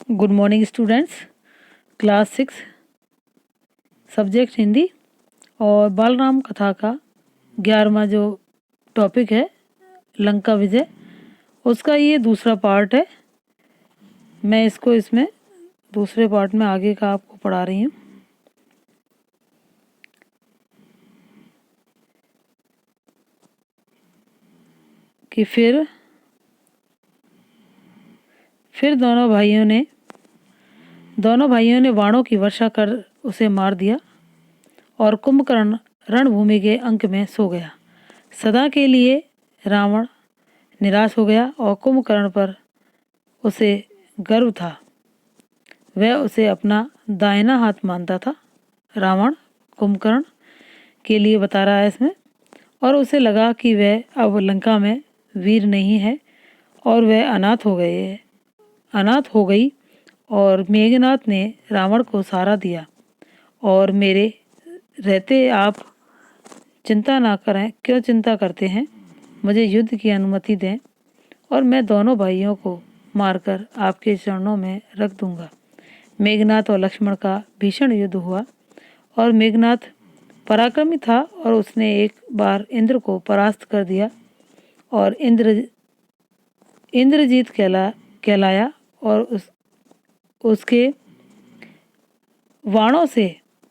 Good morning students. Class 6 subject Hindi और बालराम कथा का 11वां जो टॉपिक है लंका विजय, उसका ये दूसरा पार्ट है। मैं इसको इसमें दूसरे पार्ट में आगे का आपको पढ़ा रही हूँ। कि फिर दोनों भाइयों ने बाणों की वर्षा कर उसे मार दिया और कुंभकर्ण रणभूमि के अंक में सो गया। सदा के लिए रावण निराश हो गया और कुंभकर्ण पर उसे गर्व था। वह उसे अपना दाहिना हाथ मानता था। रावण कुंभकर्ण के लिए बता रहा है इसमें। और उसे लगा कि वह अब लंका में वीर नहीं है और वह अनाथ हो गई। और मेघनाथ ने रावण को सहारा दिया और मेरे रहते आप चिंता ना करें, क्यों चिंता करते हैं? मुझे युद्ध की अनुमति दें और मैं दोनों भाइयों को मारकर आपके चरणों में रख दूंगा। मेघनाथ और लक्ष्मण का भीषण युद्ध हुआ और मेघनाथ पराक्रमी था और उसने एक बार इंद्र को परास्त कर दिया और इंद्रजीत कहलाया और उसके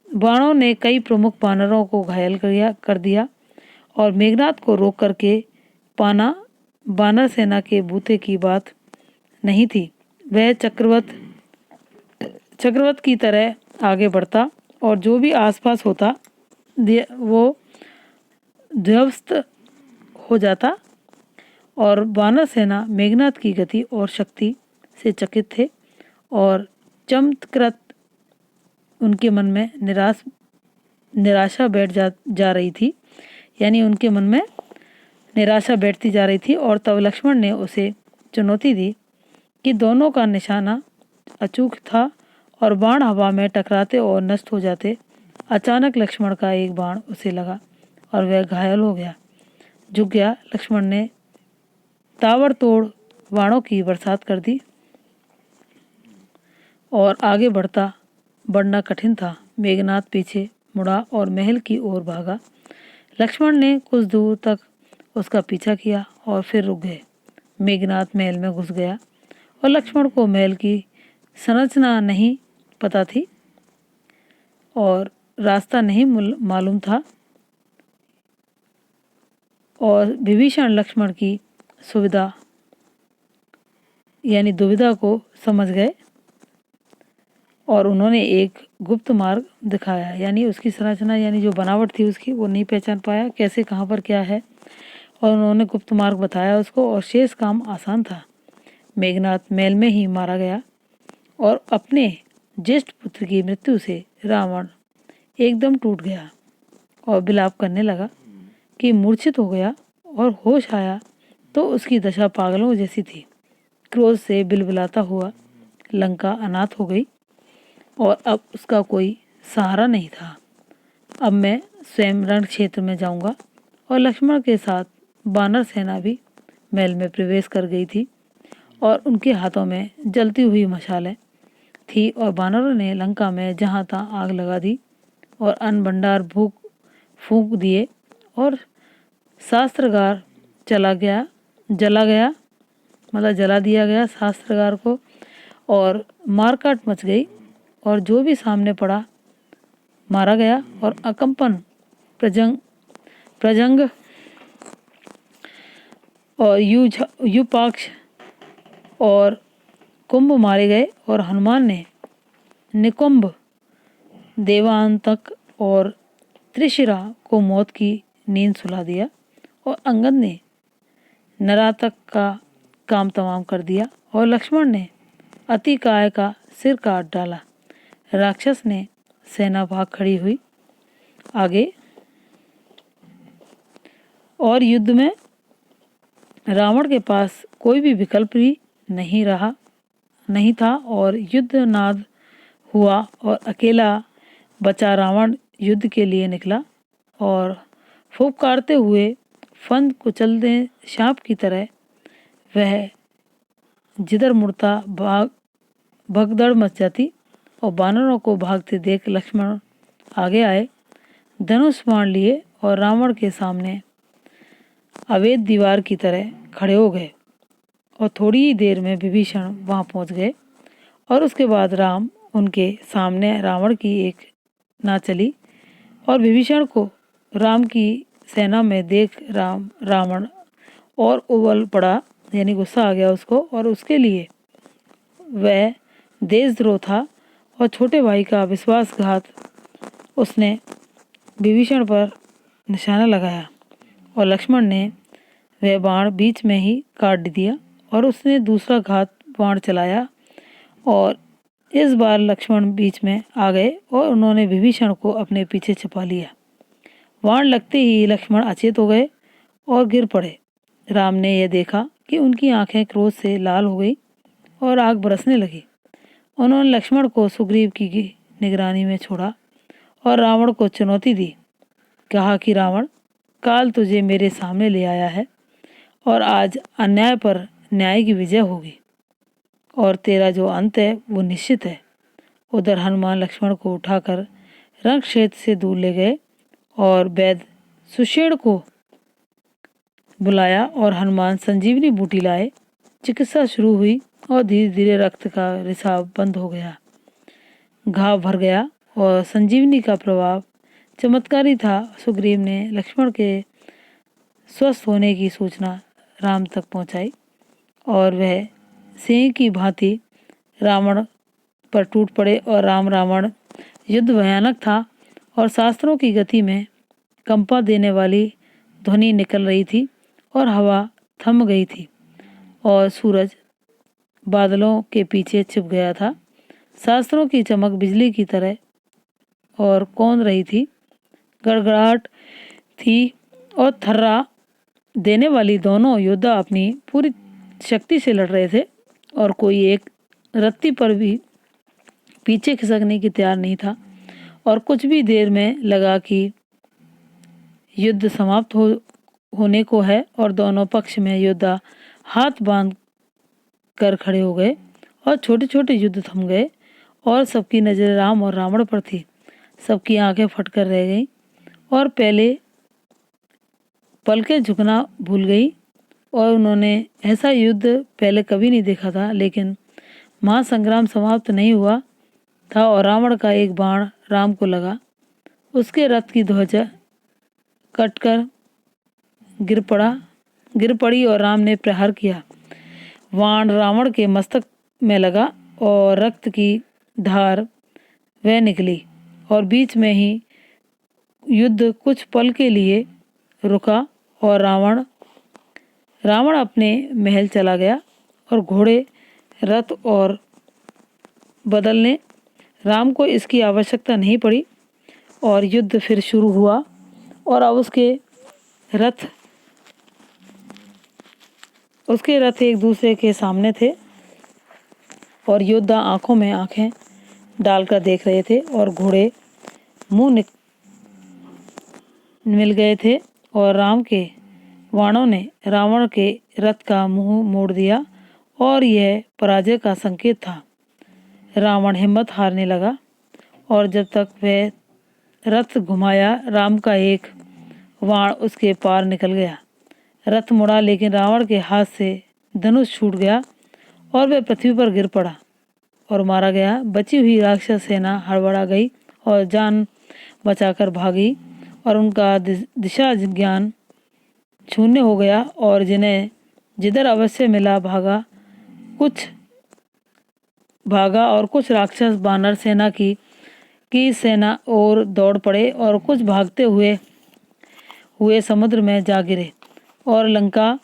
बाणों ने कई प्रमुख वानरों को घायल कर दिया और मेघनाथ को रोक करके पाना वानर सेना के बूते की बात नहीं थी। वह चक्रवत की तरह आगे बढ़ता और जो भी आसपास होता वो ध्वस्त हो जाता। और वानर सेना मेघनाथ की गति और शक्ति से चकित थे और चमत्कृत उनके मन में निराशा बैठ जा रही थी, यानी उनके मन में निराशा बैठती जा रही थी। और तब लक्ष्मण ने उसे चुनौती दी कि दोनों का निशाना अचूक था और बाण हवा में टकराते और नष्ट हो जाते। अचानक लक्ष्मण का एक बाण उसे लगा और वह घायल हो गया, झुक गया। लक्ष्मण ने ताबड़तोड़ बाणों की बरसात कर दी और आगे बढ़ना कठिन था। मेघनाथ पीछे मुड़ा और महल की ओर भागा। लक्ष्मण ने कुछ दूर तक उसका पीछा किया और फिर रुक गए। मेघनाथ महल में घुस गया और लक्ष्मण को महल की संरचना नहीं पता थी और रास्ता नहीं मालूम था। और विभीषण लक्ष्मण की सुविधा यानी दुविधा को समझ गए और उन्होंने एक गुप्त मार्ग दिखाया, यानी उसकी संरचना यानी जो बनावट थी उसकी वो नहीं पहचान पाया कैसे कहाँ पर क्या है, और उन्होंने गुप्त मार्ग बताया उसको और शेष काम आसान था। मेघनाथ महल में ही मारा गया और अपने ज्येष्ठ पुत्र की मृत्यु से रावण एकदम टूट गया और विलाप करने लगा कि मूर्छित हो गया और होश आया तो उसकी दशा पागलों जैसी थी। क्रोध से बिलबिलाता हुआ लंका अनाथ हो गई और अब उसका कोई सहारा नहीं था। अब मैं स्वयं रण क्षेत्र में जाऊंगा। और लक्ष्मण के साथ वानर सेना भी महल में प्रवेश कर गई थी और उनके हाथों में जलती हुई मशालें थी और वानरों ने लंका में जहाँ तहाँ आग लगा दी और अन्न भंडार फूंक दिए और शास्त्रागार जला दिया गया शास्त्रागार को और मारकाट मच गई और जो भी सामने पड़ा मारा गया। और अकंपन प्रजंग और युपाक्ष और कुंभ मारे गए और हनुमान ने निकुंभ देवांतक और त्रिशिरा को मौत की नींद सुला दिया और अंगद ने नरातक का काम तमाम कर दिया और लक्ष्मण ने अतिकाय का सिर काट डाला। राक्षस ने सेना भाग खड़ी हुई आगे और युद्ध में रावण के पास कोई भी विकल्प भी नहीं था और युद्ध नाद हुआ और अकेला बचा रावण युद्ध के लिए निकला और फुफकारते हुए फंद कुचलते सांप की तरह वह जिधर मुड़ता भगदड़ मच जाती और वानरों को भागते देख लक्ष्मण आगे आए, धनुष बाण लिए और रावण के सामने अवैध दीवार की तरह खड़े हो गए। और थोड़ी ही देर में विभीषण वहां पहुंच गए और उसके बाद राम उनके सामने रावण की एक ना चली और विभीषण को राम की सेना में देख रावण और उबल पड़ा, यानी गुस्सा आ गया उसको, और उसके लिए वह देशद्रोह था और छोटे भाई का विश्वासघात उसने विभीषण पर निशाना लगाया और लक्ष्मण ने वह बाण बीच में ही काट दिया और उसने दूसरा घात बाण चलाया और इस बार लक्ष्मण बीच में आ गए और उन्होंने विभीषण को अपने पीछे छिपा लिया। बाण लगते ही लक्ष्मण अचेत हो गए और गिर पड़े। राम ने यह देखा कि उनकी आंखें क्रोध से लाल हो गई और आग बरसने लगी। उन्होंने लक्ष्मण को सुग्रीव की निगरानी में छोड़ा और रावण को चुनौती दी। कहा कि रावण, काल तुझे मेरे सामने ले आया है और आज अन्याय पर न्याय की विजय होगी और तेरा जो अंत है वो निश्चित है। उधर हनुमान लक्ष्मण को उठाकर रण क्षेत्र से दूर ले गए और वैद्य सुषेण को बुलाया और हनुमान संजीवनी बूटी लाए। चिकित्सा शुरू हुई और धीरे धीरे रक्त का रिसाव बंद हो गया, घाव भर गया और संजीवनी का प्रभाव चमत्कारी था। सुग्रीव ने लक्ष्मण के स्वस्थ होने की सूचना राम तक पहुंचाई और वह सिंह की भांति रावण पर टूट पड़े और राम रावण युद्ध भयानक था और शास्त्रों की गति में कंपा देने वाली ध्वनि निकल रही थी और हवा थम गई थी और सूरज बादलों के पीछे छिप गया था। शास्त्रों की चमक बिजली की तरह और कौंध रही थी, गड़गड़ाहट थी और थर्रा देने वाली दोनों योद्धा अपनी पूरी शक्ति से लड़ रहे थे और कोई एक रत्ती पर भी पीछे खिसकने की तैयार नहीं था। और कुछ भी देर में लगा कि युद्ध समाप्त होने को है और दोनों पक्ष में योद्धा हाथ बांध कर खड़े हो गए और छोटे छोटे युद्ध थम गए और सबकी नजर राम और रावण पर थी। सबकी आंखें फटकर रह गईं और पहले पलकें झुकना भूल गई और उन्होंने ऐसा युद्ध पहले कभी नहीं देखा था। लेकिन महासंग्राम समाप्त नहीं हुआ था और रावण का एक बाण राम को लगा, उसके रथ की ध्वजा कटकर गिर पड़ी और राम ने प्रहार किया। बाण रावण के मस्तक में लगा और रक्त की धार वह निकली और बीच में ही युद्ध कुछ पल के लिए रुका और रावण अपने महल चला गया और घोड़े, रथ और बदलने राम को इसकी आवश्यकता नहीं पड़ी और युद्ध फिर शुरू हुआ और अब उसके रथ एक दूसरे के सामने थे और योद्धा आंखों में आंखें डालकर देख रहे थे और घोड़े मुंह मिल गए थे और राम के बाणों ने रावण के रथ का मुंह मोड़ दिया और यह पराजय का संकेत था। रावण हिम्मत हारने लगा और जब तक वह रथ घुमाया राम का एक बाण उसके पार निकल गया। रथ मुड़ा लेकिन रावण के हाथ से धनुष छूट गया और वह पृथ्वी पर गिर पड़ा और मारा गया। बची हुई राक्षस सेना हड़बड़ा गई और जान बचाकर भागी और उनका दिशा ज्ञान शून्य हो गया और जिन्हें जिधर अवश्य मिला भागा और कुछ राक्षस बानर सेना की सेना और दौड़ पड़े और कुछ भागते हुए समुद्र में जा गिरे और लंका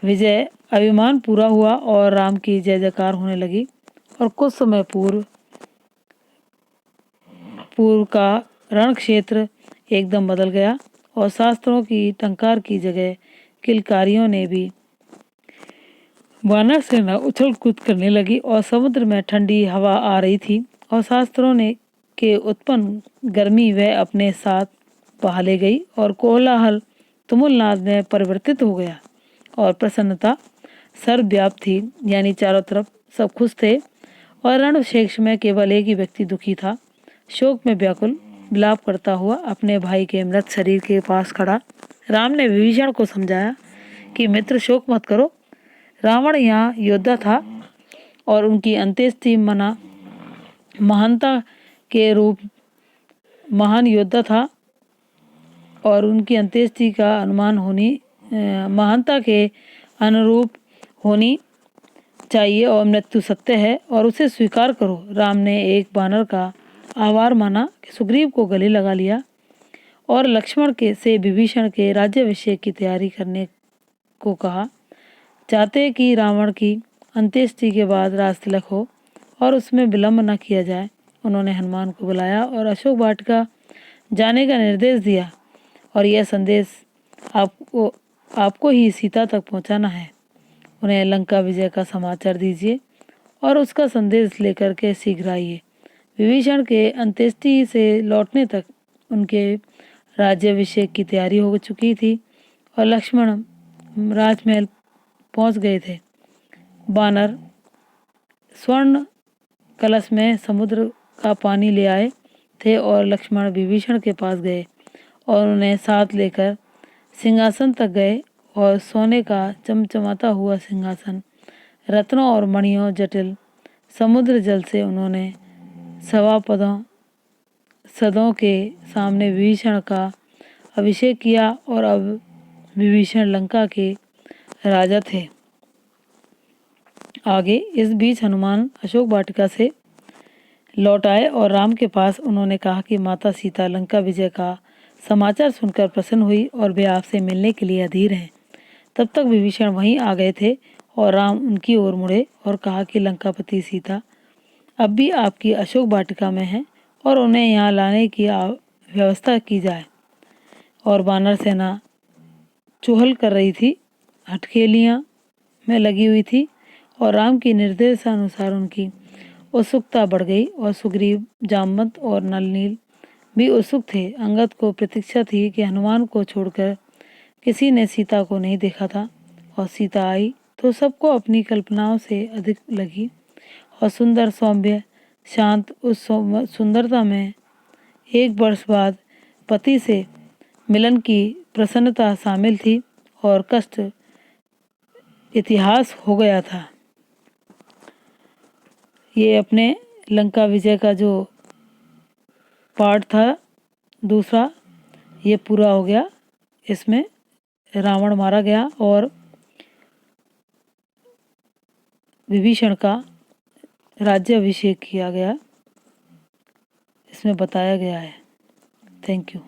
विजय अभिमान पूरा हुआ और राम की जय जयकार होने लगी। और कुछ समय पूर्व का रण क्षेत्र एकदम बदल गया और शास्त्रों की टंकार की जगह किलकारियों ने भी वानर सेना उछल कूद करने लगी और समुद्र में ठंडी हवा आ रही थी और शास्त्रों ने के उत्पन्न गर्मी वह अपने साथ बहा ले गई और कोलाहल तुमुलनाद में परिवर्तित हो गया और प्रसन्नता सर्वव्याप्त थी, यानी चारों तरफ सब खुश थे और रणक्षेत्र में केवल एक ही व्यक्ति दुखी था। शोक में व्याकुल विलाप करता हुआ अपने भाई के मृत शरीर के पास खड़ा राम ने विभीषण को समझाया कि मित्र, शोक मत करो। रावण यहाँ योद्धा था और उनकी अंत्येष्टि महानता के रूप महान योद्धा था और उनकी अंत्येष्टि का अनुमान महानता के अनुरूप होनी चाहिए और मृत्यु सत्य है और उसे स्वीकार करो। राम ने एक वानर का आभार माना कि सुग्रीव को गले लगा लिया और लक्ष्मण से विभीषण के राज्याभिषेक की तैयारी करने को कहा, चाहते कि रावण की अंत्येष्टि के बाद राजतिलक हो और उसमें विलंब न किया जाए। उन्होंने हनुमान को बुलाया और अशोक वाटिका जाने का निर्देश दिया और यह संदेश आपको ही सीता तक पहुंचाना है। उन्हें लंका विजय का समाचार दीजिए और उसका संदेश लेकर के शीघ्र आइए। विभीषण के अंत्येष्टि से लौटने तक उनके राज्याभिषेक की तैयारी हो चुकी थी और लक्ष्मण राजमहल पहुंच गए थे। वानर स्वर्ण कलश में समुद्र का पानी ले आए थे और लक्ष्मण विभीषण के पास गए और उन्हें साथ लेकर सिंहासन तक गए और सोने का चमचमाता हुआ सिंहासन, रत्नों और मणियों जटिल समुद्र जल से उन्होंने सदों के सामने विभीषण का अभिषेक किया और अब विभीषण लंका के राजा थे। आगे इस बीच हनुमान अशोक वाटिका से लौट आए और राम के पास उन्होंने कहा कि माता सीता लंका विजय का समाचार सुनकर प्रसन्न हुई और वे आपसे मिलने के लिए अधीर हैं। तब तक विभीषण वहीं आ गए थे और राम उनकी ओर मुड़े और कहा कि लंकापति सीता अब भी आपकी अशोक वाटिका में है और उन्हें यहाँ लाने की व्यवस्था की जाए। और वानर सेना चुहल कर रही थी, हथकड़ियाँ में लगी हुई थी और राम की निर्देशानुसार उनकी उत्सुकता बढ़ गई और सुग्रीव, जामवंत और नलनील भी उत्सुक थे। अंगद को प्रतीक्षा थी कि हनुमान को छोड़कर किसी ने सीता को नहीं देखा था और सीता आई तो सबको अपनी कल्पनाओं से अधिक लगी और सुंदर, सौम्य, शांत। उस सुंदरता में एक वर्ष बाद पति से मिलन की प्रसन्नता शामिल थी और कष्ट इतिहास हो गया था। ये अपने लंका विजय का जो पार्ट था दूसरा, ये पूरा हो गया। इसमें रावण मारा गया और विभीषण का राज्याभिषेक किया गया, इसमें बताया गया है। Thank you.